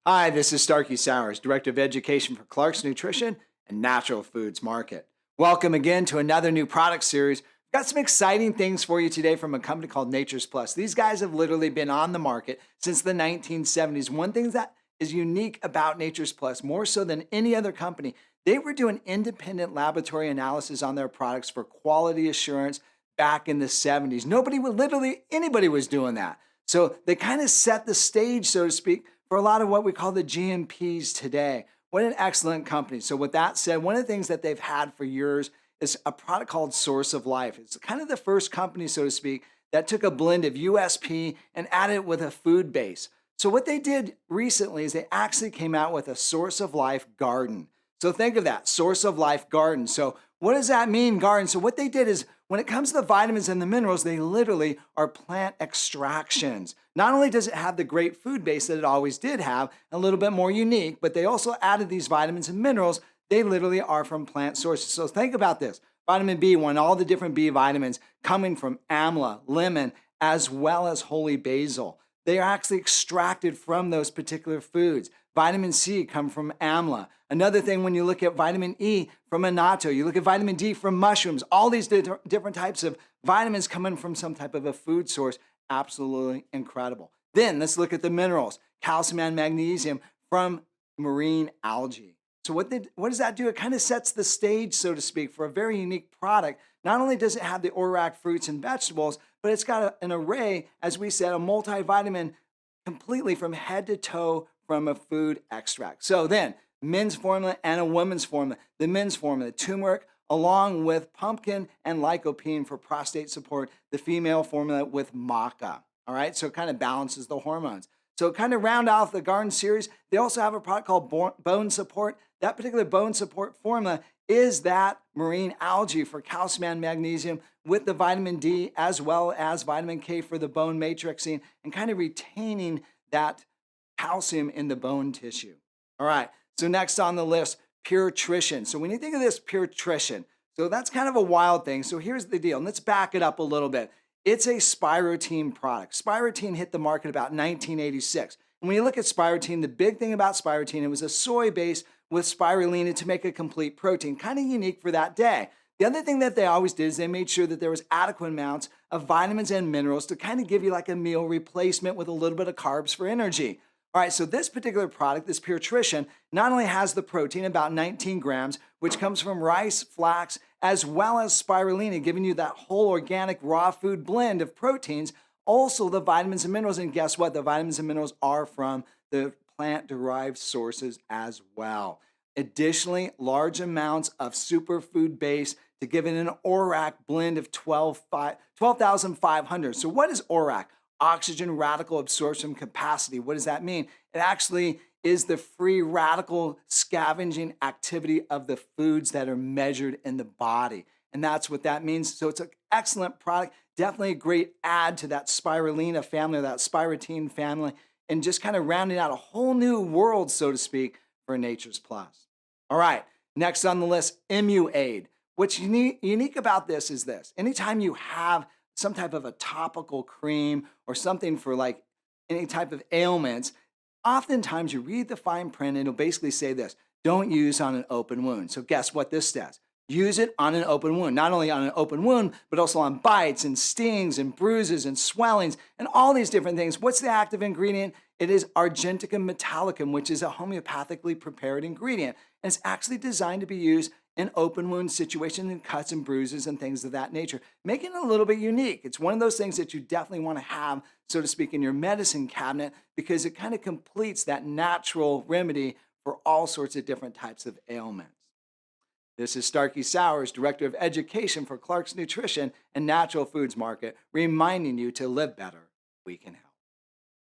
Hi, this is Starkey Sowers, Director of Education for Clark's Nutrition and Natural Foods Market. Welcome again to another new product series. We've got some exciting things for you today from a company called Nature's Plus. These guys have literally been on the market since the 1970s. One thing that is unique about Nature's Plus, more so than any other company, they were doing independent laboratory analysis on their products for quality assurance back in the 70s. Anybody was doing that. So they kind of set the stage, so to speak, for a lot of what we call the GMPs today. What an excellent company. So with that said, one of the things that they've had for years is a product called Source of Life. It's kind of the first company, so to speak, that took a blend of USP and added it with a food base. So what they did recently is they actually came out with a Source of Life garden. So think of that, Source of Life garden. So what does that mean, garden? So what they did is when it comes to the vitamins and the minerals, they literally are plant extractions. Not only does it have the great food base that it always did have, a little bit more unique, but they also added these vitamins and minerals. They literally are from plant sources. So think about this. Vitamin B1, all the different B vitamins coming from amla, lemon, as well as holy basil. They are actually extracted from those particular foods. Vitamin C come from amla. Another thing, when you look at vitamin E from annatto, you look at vitamin D from mushrooms, all these different types of vitamins coming from some type of a food source, absolutely incredible. Then let's look at the minerals, calcium and magnesium from marine algae. So what does that do? It kind of sets the stage, so to speak, for a very unique product. Not only does it have the ORAC fruits and vegetables, but it's got an array, as we said, a multivitamin completely from head to toe from a food extract. So then, men's formula and a women's formula. The men's formula, turmeric, along with pumpkin and lycopene for prostate support. The female formula with maca. All right, so it kind of balances the hormones. So kind of round off the garden series, they also have a product called bone support. That particular bone support formula is that marine algae for calcium and magnesium with the vitamin D as well as vitamin K for the bone matrixing and kind of retaining that calcium in the bone tissue. All right, so next on the list, Pure-Trition. So when you think of this Pure-Trition, so that's kind of a wild thing. So here's the deal, and let's back it up a little bit. It's a Spiru-Tein product. Spiru-Tein hit the market about 1986. And when you look at Spiru-Tein, the big thing about Spiru-Tein, it was a soy base with spirulina to make a complete protein, kind of unique for that day. The other thing that they always did is they made sure that there was adequate amounts of vitamins and minerals to kind of give you like a meal replacement with a little bit of carbs for energy. All right, so this particular product, this Pure-Trition, not only has the protein, about 19 grams, which comes from rice, flax, as well as spirulina, giving you that whole organic raw food blend of proteins, also the vitamins and minerals. And guess what? The vitamins and minerals are from the plant-derived sources as well. Additionally, large amounts of superfood base to give it an ORAC blend of 12,500. So what is ORAC? Oxygen radical absorption capacity. What does that mean? It actually is the free radical scavenging activity of the foods that are measured in the body. And that's what that means. So it's an excellent product, definitely a great add to that spirulina family, or that Spiru-Tein family, and just kind of rounding out a whole new world, so to speak, for Nature's Plus. All right, next on the list, Immu-Aid. What's unique about this is this. Anytime you have some type of a topical cream or something for like any type of ailments, oftentimes you read the fine print and it'll basically say this: don't use on an open wound. So guess what this says? Use it on an open wound, not only on an open wound, but also on bites and stings and bruises and swellings and all these different things. What's the active ingredient? It is Argenticum metallicum, which is a homeopathically prepared ingredient. And it's actually designed to be used in open wound situations and cuts and bruises and things of that nature, making it a little bit unique. It's one of those things that you definitely want to have, so to speak, in your medicine cabinet because it kind of completes that natural remedy for all sorts of different types of ailments. This is Starkey Sowers, Director of Education for Clark's Nutrition and Natural Foods Market, reminding you to live better. We can help.